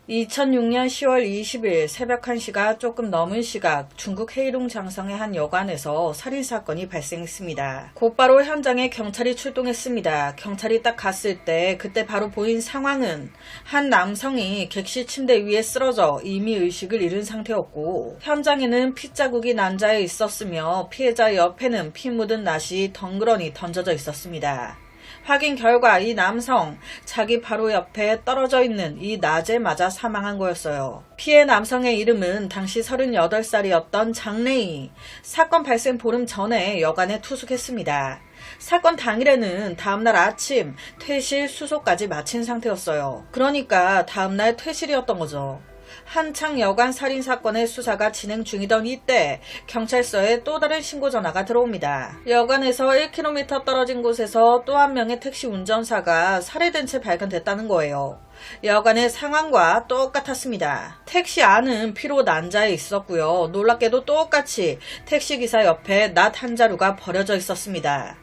2006년 10월 20일 새벽 1시가 조금 넘은 시각 중국 헤이룽 장성의 한 여관에서 살인사건이 발생했습니다. 곧바로 현장에 경찰이 출동했습니다. 경찰이 딱 갔을 때 그때 바로 보인 상황은 한 남성이 객실 침대 위에 쓰러져 이미 의식을 잃은 상태였고 현장에는 핏자국이 난자해 있었으며 피해자 옆에는 피 묻은 낫이 덩그러니 던져져 있었습니다. 확인 결과 이 남성 자기 바로 옆에 떨어져 있는 이 낫에 맞아 사망한 거였어요. 피해 남성의 이름은 당시 38살이었던 장래희. 사건 발생 보름 전에 여관에 투숙했습니다. 사건 당일에는 다음날 아침 퇴실 수속까지 마친 상태였어요. 그러니까 다음날 퇴실이었던 거죠. 한창 여관 살인사건의 수사가 진행 중이던 이때 경찰서에 또 다른 신고 전화가 들어옵니다. 여관에서 1km 떨어진 곳에서 또 한 명의 택시 운전사가 살해된 채 발견됐다는 거예요. 여관의 상황과 똑같았습니다. 택시 안은 피로 난자해 있었고요. 놀랍게도 똑같이 택시기사 옆에 낫 한 자루가 버려져 있었습니다.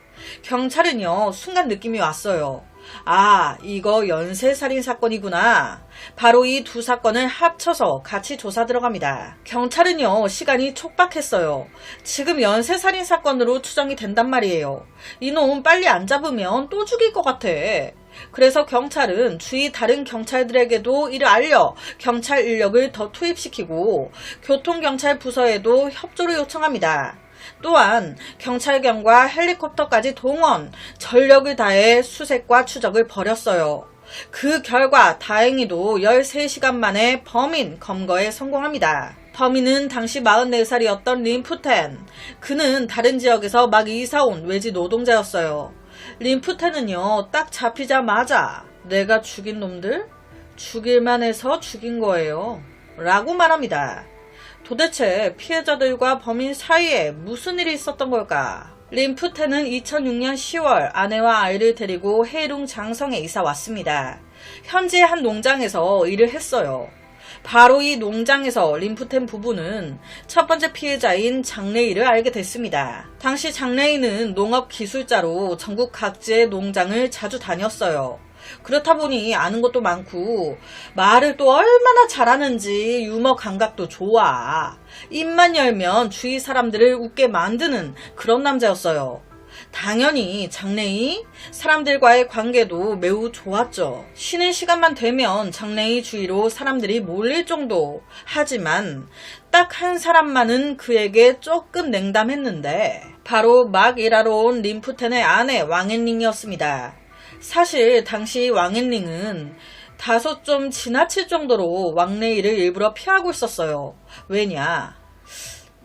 경찰은요, 순간 느낌이 왔어요. 아, 이거 연쇄살인사건이구나. 바로 이 두 사건을 합쳐서 같이 조사 들어갑니다. 경찰은요, 시간이 촉박했어요. 지금 연쇄살인사건으로 추정이 된단 말이에요. 이놈 빨리 안 잡으면 또 죽일 것 같아. 그래서 경찰은 주위 다른 경찰들에게도 이를 알려 경찰 인력을 더 투입시키고 교통경찰 부서에도 협조를 요청합니다. 또한 경찰견과 헬리콥터까지 동원, 전력을 다해 수색과 추적을 벌였어요. 그 결과 다행히도 13시간 만에 범인 검거에 성공합니다. 범인은 당시 44살이었던 림푸텐. 그는 다른 지역에서 막 이사온 외지 노동자였어요. 림푸텐은요, 딱 잡히자마자 내가 죽인 놈들? 죽일만 해서 죽인 거예요. 라고 말합니다. 도대체 피해자들과 범인 사이에 무슨 일이 있었던 걸까? 림푸텐은 2006년 10월 아내와 아이를 데리고 헤이룽 장성에 이사 왔습니다. 현지의 한 농장에서 일을 했어요. 바로 이 농장에서 림푸텐 부부는 첫 번째 피해자인 장래희를 알게 됐습니다. 당시 장래희는 농업 기술자로 전국 각지의 농장을 자주 다녔어요. 그렇다 보니 아는 것도 많고 말을 또 얼마나 잘하는지 유머 감각도 좋아. 입만 열면 주위 사람들을 웃게 만드는 그런 남자였어요. 당연히 장래희 사람들과의 관계도 매우 좋았죠. 쉬는 시간만 되면 장래희 주위로 사람들이 몰릴 정도. 하지만 딱 한 사람만은 그에게 조금 냉담했는데 바로 막 일하러 온 림푸텐의 아내 왕앤링이었습니다. 사실 당시 왕앤링은 다소 좀 지나칠 정도로 왕래희를 일부러 피하고 있었어요. 왜냐?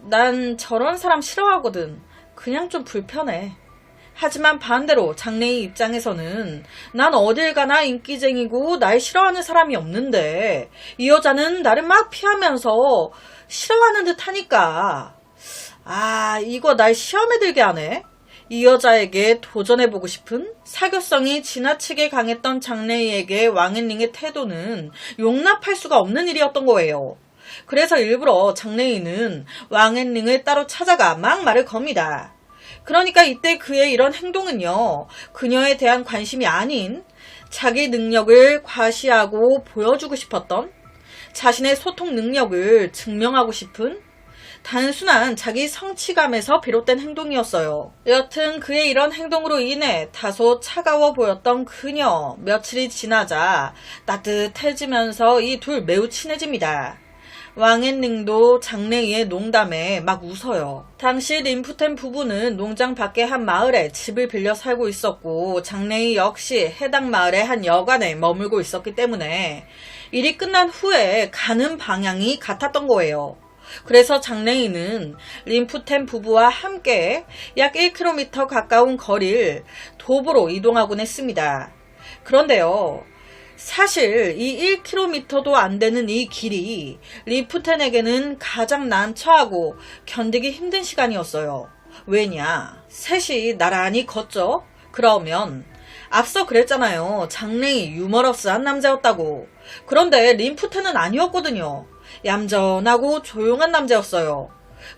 난 저런 사람 싫어하거든. 그냥 좀 불편해. 하지만 반대로 장래희 입장에서는 난 어딜 가나 인기쟁이고 날 싫어하는 사람이 없는데 이 여자는 나를 막 피하면서 싫어하는 듯 하니까 아, 이거 날 시험에 들게 하네? 이 여자에게 도전해보고 싶은? 사교성이 지나치게 강했던 장래희에게 왕앤링의 태도는 용납할 수가 없는 일이었던 거예요. 그래서 일부러 장래희는 왕앤링을 따로 찾아가 막 말을 겁니다. 그러니까 이때 그의 이런 행동은요, 그녀에 대한 관심이 아닌 자기 능력을 과시하고 보여주고 싶었던, 자신의 소통 능력을 증명하고 싶은 단순한 자기 성취감에서 비롯된 행동이었어요. 여튼 그의 이런 행동으로 인해 다소 차가워 보였던 그녀. 며칠이 지나자 따뜻해지면서 이 둘 매우 친해집니다. 왕앤링도 장래희의 농담에 막 웃어요. 당시 림푸텐 부부는 농장 밖의 한 마을에 집을 빌려 살고 있었고 장래희 역시 해당 마을의 한 여관에 머물고 있었기 때문에 일이 끝난 후에 가는 방향이 같았던 거예요. 그래서 장래희는 림푸텐 부부와 함께 약 1km 가까운 거리를 도보로 이동하곤 했습니다. 그런데요, 사실 이 1km도 안 되는 이 길이 림푸텐에게는 가장 난처하고 견디기 힘든 시간이었어요. 왜냐? 셋이 나란히 걷죠? 그러면 앞서 그랬잖아요. 장래희 유머러스한 남자였다고. 그런데 림푸텐은 아니었거든요. 얌전하고 조용한 남자였어요.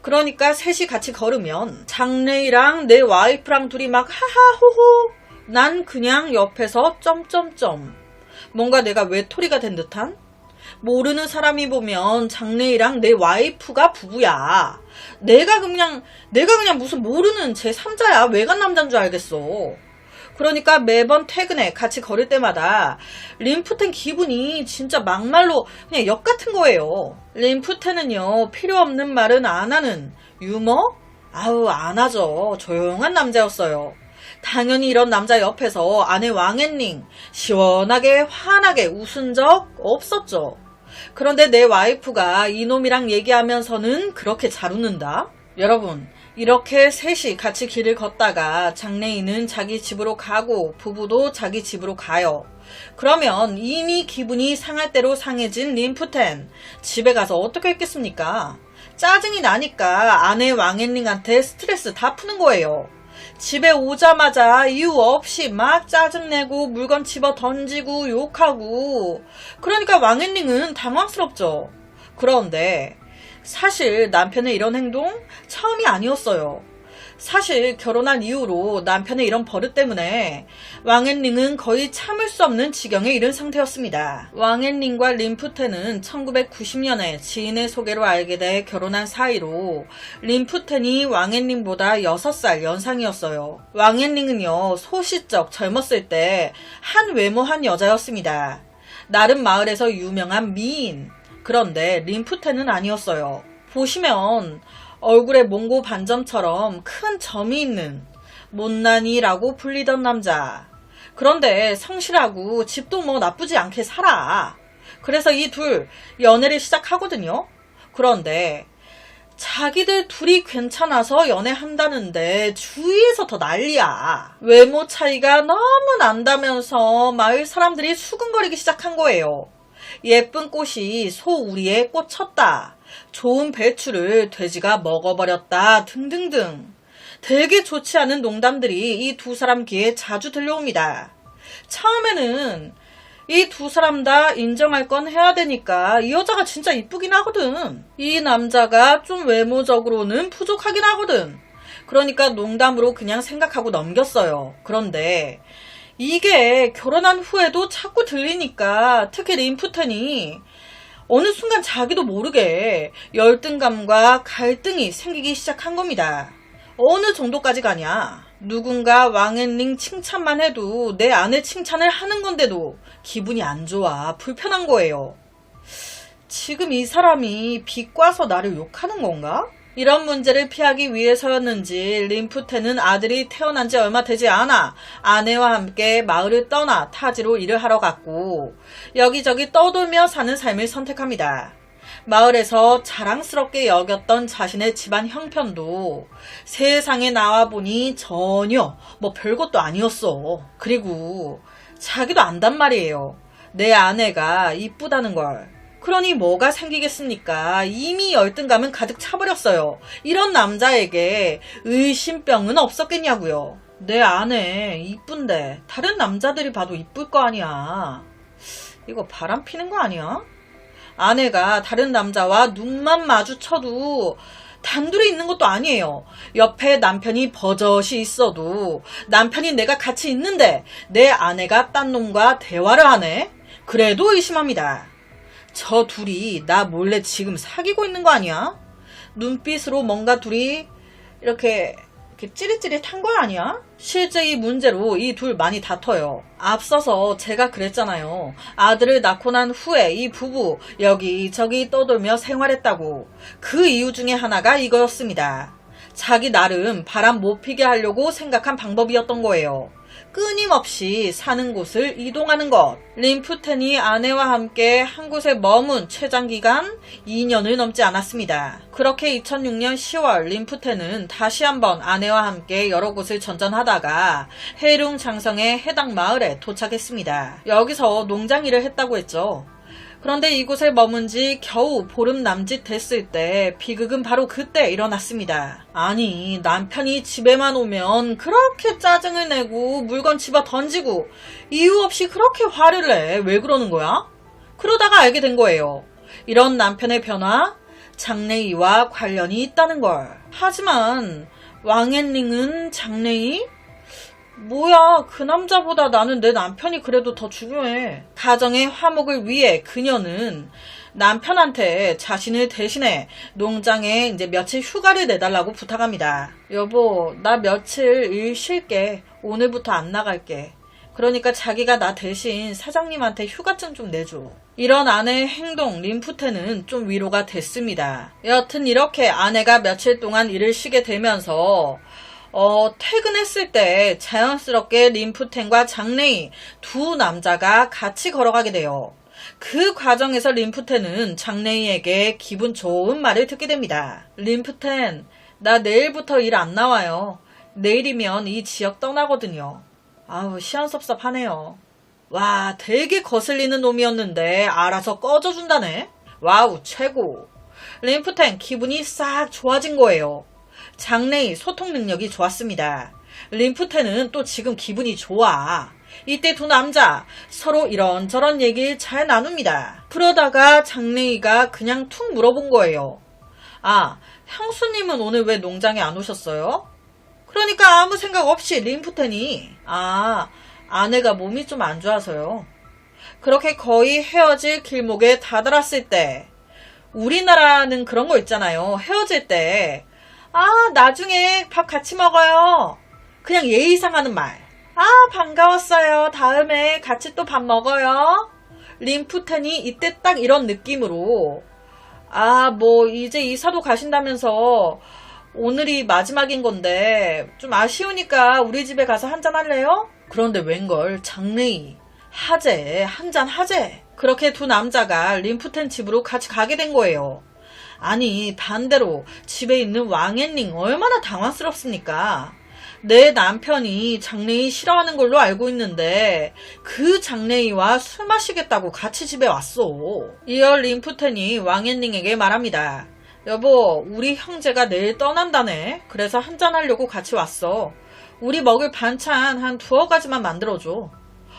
그러니까 셋이 같이 걸으면 장래희랑 내 와이프랑 둘이 막 하하호호, 난 그냥 옆에서 점점점, 뭔가 내가 외톨이가 된 듯한? 모르는 사람이 보면 장래희랑 내 와이프가 부부야. 내가 그냥 무슨 모르는 제3자야. 외간 남자인 줄 알겠어. 그러니까 매번 퇴근에 같이 걸을 때마다 림프텐 기분이 진짜 막말로 그냥 역 같은 거예요. 림프텐은요, 필요 없는 말은 안 하는 유머? 아우, 안 하죠. 조용한 남자였어요. 당연히 이런 남자 옆에서 아내 왕앤링 시원하게 환하게 웃은 적 없었죠. 그런데 내 와이프가 이놈이랑 얘기하면서는 그렇게 잘 웃는다? 여러분, 이렇게 셋이 같이 길을 걷다가 장래희는 자기 집으로 가고 부부도 자기 집으로 가요. 그러면 이미 기분이 상할 대로 상해진 림프텐, 집에 가서 어떻게 했겠습니까? 짜증이 나니까 아내 왕앤링한테 스트레스 다 푸는 거예요. 집에 오자마자 이유 없이 막 짜증내고 물건 집어 던지고 욕하고. 그러니까 왕앤링은 당황스럽죠. 그런데 사실 남편의 이런 행동 처음이 아니었어요. 사실 결혼한 이후로 남편의 이런 버릇 때문에 왕앤링은 거의 참을 수 없는 지경에 이른 상태였습니다. 왕앤링과 림프텐은 1990년에 지인의 소개로 알게 돼 결혼한 사이로 림프텐이 왕앤링보다 6살 연상이었어요. 왕앤링은요, 소시적 젊었을 때 한 외모한 여자였습니다. 나름 마을에서 유명한 미인. 그런데 림프텐은 아니었어요. 보시면 얼굴에 몽고 반점처럼 큰 점이 있는 못난이라고 불리던 남자. 그런데 성실하고 집도 뭐 나쁘지 않게 살아. 그래서 이 둘 연애를 시작하거든요. 그런데 자기들 둘이 괜찮아서 연애한다는데 주위에서 더 난리야. 외모 차이가 너무 난다면서 마을 사람들이 수근거리기 시작한 거예요. 예쁜 꽃이 소우리에 꽂혔다. 좋은 배추를 돼지가 먹어버렸다. 등등등. 되게 좋지 않은 농담들이 이 두 사람 귀에 자주 들려옵니다. 처음에는 이 두 사람 다 인정할 건 해야 되니까 이 여자가 진짜 이쁘긴 하거든. 이 남자가 좀 외모적으로는 부족하긴 하거든. 그러니까 농담으로 그냥 생각하고 넘겼어요. 그런데 이게 결혼한 후에도 자꾸 들리니까 특히 림프텐이 어느 순간 자기도 모르게 열등감과 갈등이 생기기 시작한 겁니다. 어느 정도까지 가냐? 누군가 왕앤링 칭찬만 해도 내 아내 칭찬을 하는 건데도 기분이 안 좋아. 불편한 거예요. 지금 이 사람이 비꼬아서 나를 욕하는 건가? 이런 문제를 피하기 위해서였는지 림프텐은 아들이 태어난 지 얼마 되지 않아 아내와 함께 마을을 떠나 타지로 일을 하러 갔고 여기저기 떠돌며 사는 삶을 선택합니다. 마을에서 자랑스럽게 여겼던 자신의 집안 형편도 세상에 나와보니 전혀 뭐 별것도 아니었어. 그리고 자기도 안단 말이에요. 내 아내가 이쁘다는 걸. 그러니 뭐가 생기겠습니까? 이미 열등감은 가득 차버렸어요. 이런 남자에게 의심병은 없었겠냐고요. 내 아내 이쁜데 다른 남자들이 봐도 이쁠 거 아니야. 이거 바람 피는 거 아니야? 아내가 다른 남자와 눈만 마주쳐도 단둘이 있는 것도 아니에요. 옆에 남편이 버젓이 있어도 남편이 내가 같이 있는데 내 아내가 딴 놈과 대화를 하네? 그래도 의심합니다. 저 둘이 나 몰래 지금 사귀고 있는 거 아니야? 눈빛으로 뭔가 둘이 이렇게 찌릿찌릿한 거 아니야? 실제 이 문제로 이 둘 많이 다퉈요. 앞서서 제가 그랬잖아요. 아들을 낳고 난 후에 이 부부 여기저기 떠돌며 생활했다고. 그 이유 중에 하나가 이거였습니다. 자기 나름 바람 못 피게 하려고 생각한 방법이었던 거예요. 끊임없이 사는 곳을 이동하는 것. 림프텐이 아내와 함께 한 곳에 머문 최장기간 2년을 넘지 않았습니다. 그렇게 2006년 10월 림프텐은 다시 한번 아내와 함께 여러 곳을 전전하다가 헤룽 장성의 해당 마을에 도착했습니다. 여기서 농장 일을 했다고 했죠. 그런데 이곳에 머문 지 겨우 보름 남짓 됐을 때 비극은 바로 그때 일어났습니다. 아니, 남편이 집에만 오면 그렇게 짜증을 내고 물건 집어 던지고 이유 없이 그렇게 화를 내. 왜 그러는 거야? 그러다가 알게 된 거예요. 이런 남편의 변화, 장래희와 관련이 있다는 걸. 하지만 왕앤링은 장래희? 뭐야, 그 남자보다 나는 내 남편이 그래도 더 중요해. 가정의 화목을 위해 그녀는 남편한테 자신을 대신해 농장에 이제 며칠 휴가를 내달라고 부탁합니다. 여보, 나 며칠 일 쉴게. 오늘부터 안 나갈게. 그러니까 자기가 나 대신 사장님한테 휴가증 좀 내줘. 이런 아내의 행동, 림프테는 좀 위로가 됐습니다. 여튼 이렇게 아내가 며칠 동안 일을 쉬게 되면서 퇴근했을 때 자연스럽게 림프텐과 장래희 두 남자가 같이 걸어가게 돼요. 그 과정에서 림프텐은 장래희에게 기분 좋은 말을 듣게 됩니다. 림프텐, 나 내일부터 일 안 나와요. 내일이면 이 지역 떠나거든요. 아우, 시원섭섭하네요. 와, 되게 거슬리는 놈이었는데 알아서 꺼져준다네. 와우, 최고. 림프텐 기분이 싹 좋아진 거예요. 장래희 소통 능력이 좋았습니다. 림프텐은 또 지금 기분이 좋아. 이때 두 남자 서로 이런저런 얘기를 잘 나눕니다. 그러다가 장래희가 그냥 툭 물어본 거예요. 아, 형수님은 오늘 왜 농장에 안 오셨어요? 그러니까 아무 생각 없이 림프텐이 아내가 몸이 좀 안 좋아서요. 그렇게 거의 헤어질 길목에 다다랐을 때 우리나라는 그런 거 있잖아요. 헤어질 때 나중에 밥 같이 먹어요. 그냥 예의상 하는 말. 반가웠어요. 다음에 같이 또 밥 먹어요. 림프텐이 이때 딱 이런 느낌으로 뭐 이제 이사도 가신다면서 오늘이 마지막인 건데 좀 아쉬우니까 우리 집에 가서 한잔 할래요? 그런데 웬걸 장래희 한잔 하재. 그렇게 두 남자가 림프텐 집으로 같이 가게 된 거예요. 아니, 반대로 집에 있는 왕앤링 얼마나 당황스럽습니까? 내 남편이 장래희 싫어하는 걸로 알고 있는데 그 장래희와 술 마시겠다고 같이 집에 왔어. 이어 림프텐이 왕앤링에게 말합니다. 여보, 우리 형제가 내일 떠난다네. 그래서 한잔하려고 같이 왔어. 우리 먹을 반찬 한 2-가지만 만들어줘.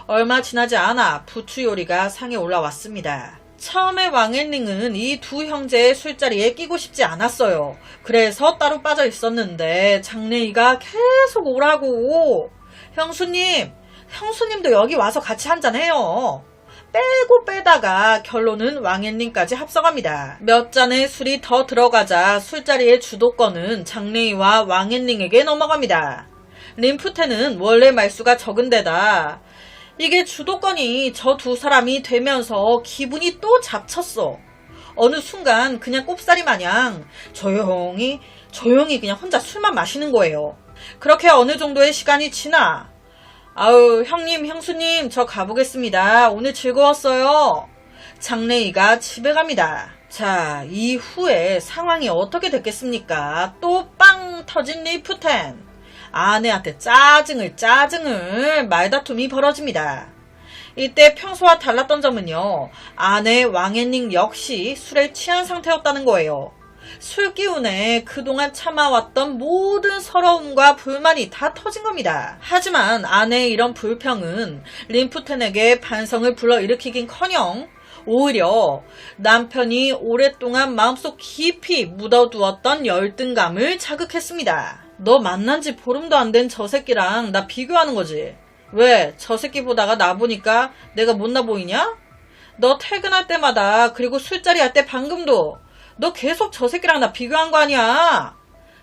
얼마 지나지 않아 부추 요리가 상에 올라왔습니다. 처음에 왕앤링은 이 두 형제의 술자리에 끼고 싶지 않았어요. 그래서 따로 빠져 있었는데 장래희가 계속 오라고. 형수님도 여기 와서 같이 한잔해요. 빼고 빼다가 결론은 왕앤링까지 합석합니다. 몇 잔의 술이 더 들어가자 술자리의 주도권은 장래희와 왕앤링에게 넘어갑니다. 림프텐은 원래 말수가 적은 데다 이게 주도권이 저 두 사람이 되면서 기분이 또 잡쳤어. 어느 순간 그냥 꼽사리 마냥 조용히 그냥 혼자 술만 마시는 거예요. 그렇게 어느 정도의 시간이 지나 형수님 저 가보겠습니다. 오늘 즐거웠어요. 장래희가 집에 갑니다. 자, 이후에 상황이 어떻게 됐겠습니까? 또 빵 터진 림프텐. 아내한테 짜증을 말다툼이 벌어집니다. 이때 평소와 달랐던 점은요. 아내 왕앤링 역시 술에 취한 상태였다는 거예요. 술 기운에 그동안 참아왔던 모든 서러움과 불만이 다 터진 겁니다. 하지만 아내의 이런 불평은 림프텐에게 반성을 불러일으키긴커녕 오히려 남편이 오랫동안 마음속 깊이 묻어두었던 열등감을 자극했습니다. 너 만난 지 보름도 안 된 저 새끼랑 나 비교하는 거지. 왜? 저 새끼 보다가 나 보니까 내가 못나 보이냐? 너 퇴근할 때마다 그리고 술자리 할 때 방금도 너 계속 저 새끼랑 나 비교한 거 아니야?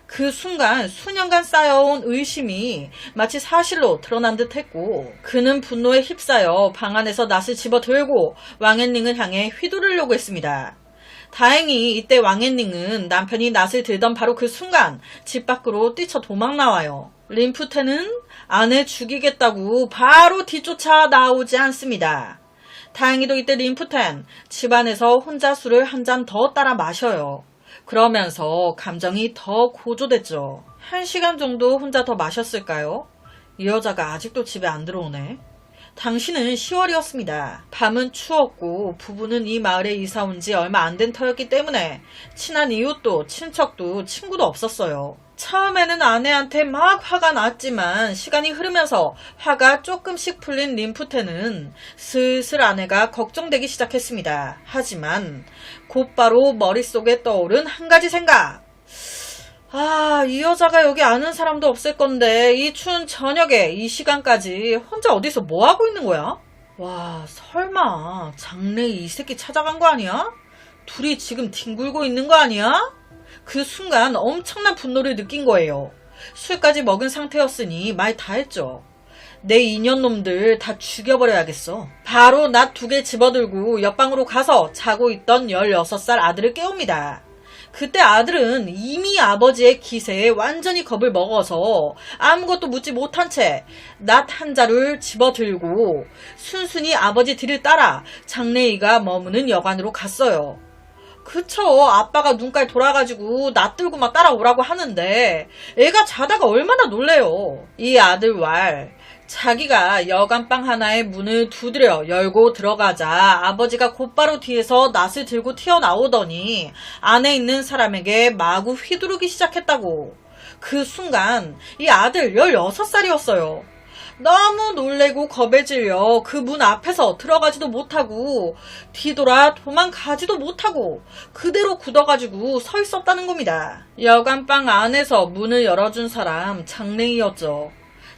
그 순간 수년간 쌓여온 의심이 마치 사실로 드러난 듯 했고 그는 분노에 휩싸여 방 안에서 낫을 집어들고 왕앤링을 향해 휘두르려고 했습니다. 다행히 이때 왕앤링은 남편이 낫을 들던 바로 그 순간 집 밖으로 뛰쳐 도망 나와요. 림프텐은 아내 죽이겠다고 바로 뒤쫓아 나오지 않습니다. 다행히도 이때 림프텐 집안에서 혼자 술을 한 잔 더 따라 마셔요. 그러면서 감정이 더 고조됐죠. 1시간 정도 혼자 더 마셨을까요? 이 여자가 아직도 집에 안 들어오네. 당시는 10월이었습니다. 밤은 추웠고 부부는 이 마을에 이사 온 지 얼마 안 된 터였기 때문에 친한 이웃도 친척도 친구도 없었어요. 처음에는 아내한테 막 화가 났지만 시간이 흐르면서 화가 조금씩 풀린 림프텐은 슬슬 아내가 걱정되기 시작했습니다. 하지만 곧바로 머릿속에 떠오른 한 가지 생각. 아, 이 여자가 여기 아는 사람도 없을 건데 이 추운 저녁에 이 시간까지 혼자 어디서 뭐 하고 있는 거야? 와, 설마 장래희 이 새끼 찾아간 거 아니야? 둘이 지금 뒹굴고 있는 거 아니야? 그 순간 엄청난 분노를 느낀 거예요. 술까지 먹은 상태였으니 말 다 했죠. 내 인연놈들 다 죽여버려야겠어. 바로 낫 2개 집어들고 옆방으로 가서 자고 있던 16살 아들을 깨웁니다. 그때 아들은 이미 아버지의 기세에 완전히 겁을 먹어서 아무것도 묻지 못한 채 낫 한 자루를 집어들고 순순히 아버지 뒤를 따라 장래희가 머무는 여관으로 갔어요. 그쵸. 아빠가 눈깔 돌아가지고 나 들고 막 따라오라고 하는데 애가 자다가 얼마나 놀래요. 이 아들 왈 자기가 여간방 하나의 문을 두드려 열고 들어가자 아버지가 곧바로 뒤에서 낫을 들고 튀어나오더니 안에 있는 사람에게 마구 휘두르기 시작했다고. 그 순간 이 아들 16살이었어요. 너무 놀래고 겁에 질려 그 문 앞에서 들어가지도 못하고 뒤돌아 도망가지도 못하고 그대로 굳어가지고 서 있었다는 겁니다. 여간방 안에서 문을 열어준 사람 장래희였죠.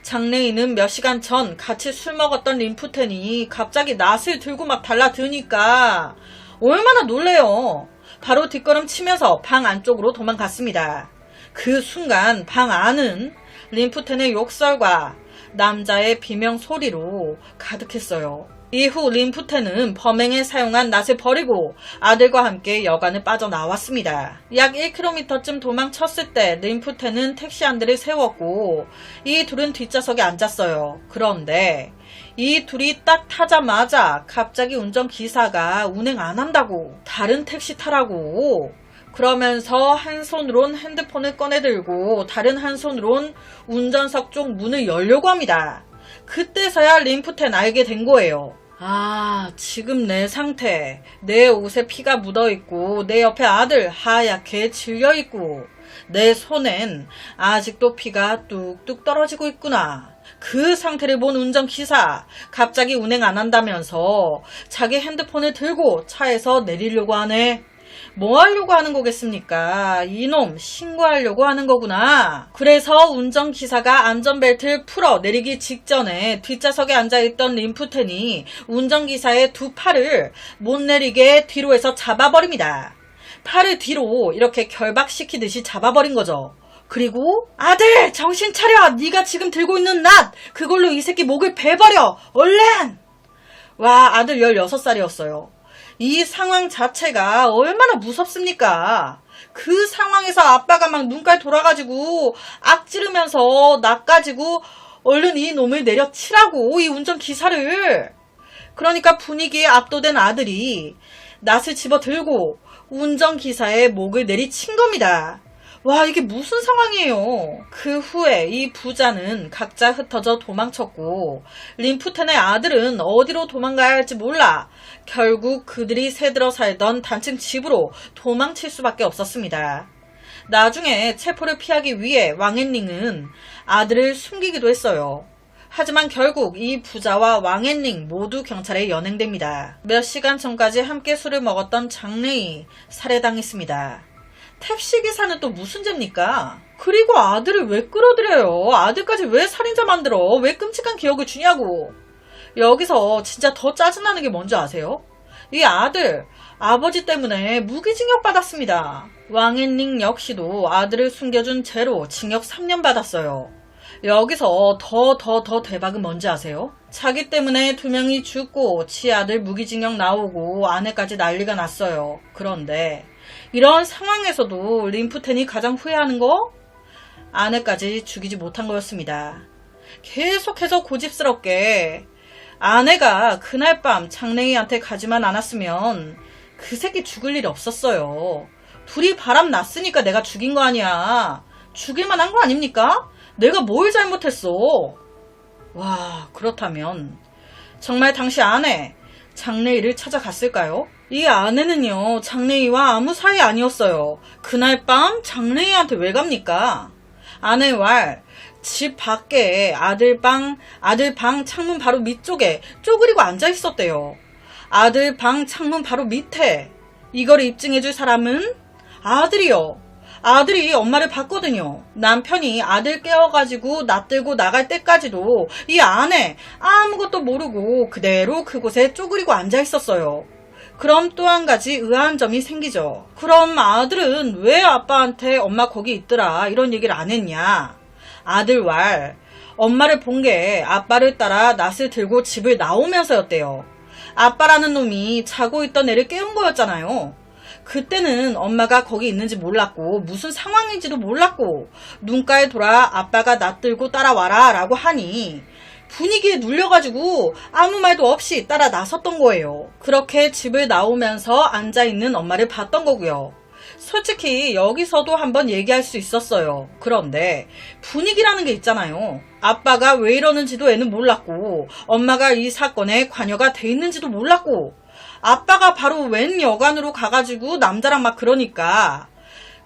장래희는 몇 시간 전 같이 술 먹었던 림프텐이 갑자기 낫을 들고 막 달라드니까 얼마나 놀래요. 바로 뒷걸음 치면서 방 안쪽으로 도망갔습니다. 그 순간 방 안은 림프텐의 욕설과 남자의 비명 소리로 가득했어요. 이후 림프텐은 범행에 사용한 낫을 버리고 아들과 함께 여관을 빠져나왔습니다. 약 1km쯤 도망쳤을 때 림프텐은 택시 한 대를 세웠고 이 둘은 뒷좌석에 앉았어요. 그런데 이 둘이 딱 타자마자 갑자기 운전기사가 운행 안 한다고 다른 택시 타라고 그러면서 한 손으론 핸드폰을 꺼내들고 다른 한 손으론 운전석 쪽 문을 열려고 합니다. 그때서야 림프텐 알게 된 거예요. 아, 지금 내 상태, 내 옷에 피가 묻어있고 내 옆에 아들 하얗게 질려있고 내 손엔 아직도 피가 뚝뚝 떨어지고 있구나. 그 상태를 본 운전기사 갑자기 운행 안 한다면서 자기 핸드폰을 들고 차에서 내리려고 하네. 뭐 하려고 하는 거겠습니까? 이놈 신고하려고 하는 거구나. 그래서 운전기사가 안전벨트를 풀어 내리기 직전에 뒷좌석에 앉아있던 림프텐이 운전기사의 두 팔을 못 내리게 뒤로 해서 잡아버립니다. 팔을 뒤로 이렇게 결박시키듯이 잡아버린 거죠. 그리고 아들 정신 차려. 네가 지금 들고 있는 낫 그걸로 이 새끼 목을 베버려 얼른. 와, 아들 16살이었어요. 이 상황 자체가 얼마나 무섭습니까? 그 상황에서 아빠가 막 눈깔 돌아가지고 악지르면서 나 가지고 얼른 이 놈을 내려치라고 이 운전기사를. 그러니까 분위기에 압도된 아들이 낫을 집어들고 운전기사의 목을 내리친 겁니다. 와, 이게 무슨 상황이에요. 그 후에 이 부자는 각자 흩어져 도망쳤고 림프텐의 아들은 어디로 도망가야 할지 몰라 결국 그들이 새들어 살던 단층 집으로 도망칠 수밖에 없었습니다. 나중에 체포를 피하기 위해 왕앤링은 아들을 숨기기도 했어요. 하지만 결국 이 부자와 왕앤링 모두 경찰에 연행됩니다. 몇 시간 전까지 함께 술을 먹었던 장래희 살해당했습니다. 택시기사는 또 무슨 죄입니까? 그리고 아들을 왜 끌어들여요? 아들까지 왜 살인자 만들어? 왜 끔찍한 기억을 주냐고. 여기서 진짜 더 짜증나는 게 뭔지 아세요? 이 아들, 아버지 때문에 무기징역 받았습니다. 왕앤링 역시도 아들을 숨겨준 죄로 징역 3년 받았어요. 여기서 더 대박은 뭔지 아세요? 자기 때문에 2명이 죽고 지 아들 무기징역 나오고 아내까지 난리가 났어요. 그런데 이런 상황에서도 림프텐이 가장 후회하는 거? 아내까지 죽이지 못한 거였습니다. 계속해서 고집스럽게 아내가 그날 밤 장래희한테 가지만 않았으면 그 새끼 죽을 일 없었어요. 둘이 바람 났으니까 내가 죽인 거 아니야. 죽일만 한 거 아닙니까? 내가 뭘 잘못했어. 와, 그렇다면 정말 당시 아내 장래희를 찾아갔을까요? 이 아내는요 장래희와 아무 사이 아니었어요. 그날 밤 장래희한테 왜 갑니까? 아내 왈 집 밖에 아들 방 창문 바로 밑쪽에 쪼그리고 앉아 있었대요. 아들 방 창문 바로 밑에. 이걸 입증해줄 사람은 아들이요. 아들이 엄마를 봤거든요. 남편이 아들 깨워가지고 놔들고 나갈 때까지도 이 아내 아무것도 모르고 그대로 그곳에 쪼그리고 앉아 있었어요. 그럼 또 한 가지 의아한 점이 생기죠. 그럼 아들은 왜 아빠한테 엄마 거기 있더라 이런 얘기를 안 했냐. 아들 왈 엄마를 본 게 아빠를 따라 낫을 들고 집을 나오면서였대요. 아빠라는 놈이 자고 있던 애를 깨운 거였잖아요. 그때는 엄마가 거기 있는지 몰랐고 무슨 상황인지도 몰랐고 눈가에 돌아 아빠가 놔들고 따라와라 라고 하니 분위기에 눌려가지고 아무 말도 없이 따라 나섰던 거예요. 그렇게 집을 나오면서 앉아있는 엄마를 봤던 거고요. 솔직히 여기서도 한번 얘기할 수 있었어요. 그런데 분위기라는 게 있잖아요. 아빠가 왜 이러는지도 애는 몰랐고 엄마가 이 사건에 관여가 돼 있는지도 몰랐고 아빠가 바로 웬 여관으로 가가지고 남자랑 막 그러니까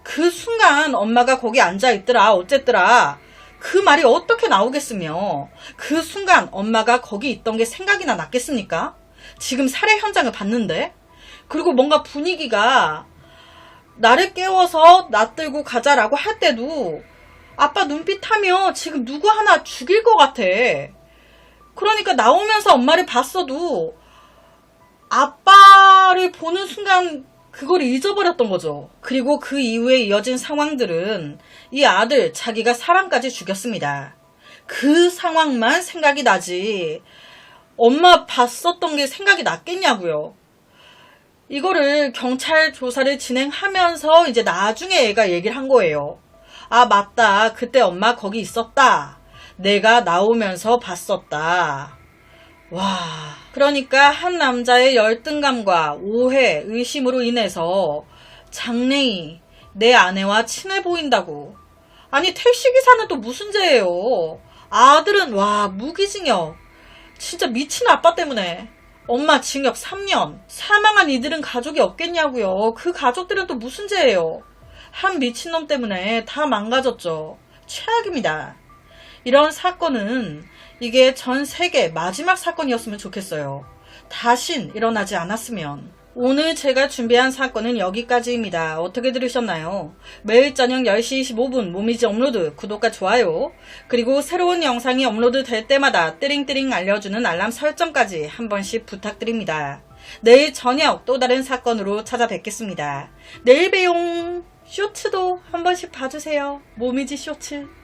그 순간 엄마가 거기 앉아있더라 어쨌더라 그 말이 어떻게 나오겠으며 그 순간 엄마가 거기 있던 게 생각이나 났겠습니까? 지금 살해 현장을 봤는데 그리고 뭔가 분위기가 나를 깨워서 놔들고 가자라고 할 때도 아빠 눈빛하며 지금 누구 하나 죽일 것 같아. 그러니까 나오면서 엄마를 봤어도 아빠를 보는 순간 그걸 잊어버렸던 거죠. 그리고 그 이후에 이어진 상황들은 이 아들 자기가 사람까지 죽였습니다. 그 상황만 생각이 나지 엄마 봤었던 게 생각이 났겠냐고요. 이거를 경찰 조사를 진행하면서 이제 나중에 애가 얘기를 한 거예요. 아 맞다 그때 엄마 거기 있었다. 내가 나오면서 봤었다. 와 그러니까 한 남자의 열등감과 오해, 의심으로 인해서 장래희 내 아내와 친해 보인다고. 아니 택시기사는 또 무슨 죄예요. 아들은 와 무기징역. 진짜 미친 아빠 때문에 엄마 징역 3년. 사망한 이들은 가족이 없겠냐고요. 그 가족들은 또 무슨 죄예요. 한 미친놈 때문에 다 망가졌죠. 최악입니다. 이런 사건은 이게 전 세계 마지막 사건이었으면 좋겠어요. 다신 일어나지 않았으면. 오늘 제가 준비한 사건은 여기까지입니다. 어떻게 들으셨나요? 매일 저녁 10시 25분 모미지 업로드 구독과 좋아요 그리고 새로운 영상이 업로드 될 때마다 띠링띠링 알려주는 알람 설정까지 한 번씩 부탁드립니다. 내일 저녁 또 다른 사건으로 찾아뵙겠습니다. 내일 봬용. 쇼츠도 한 번씩 봐주세요. 모미지 쇼츠.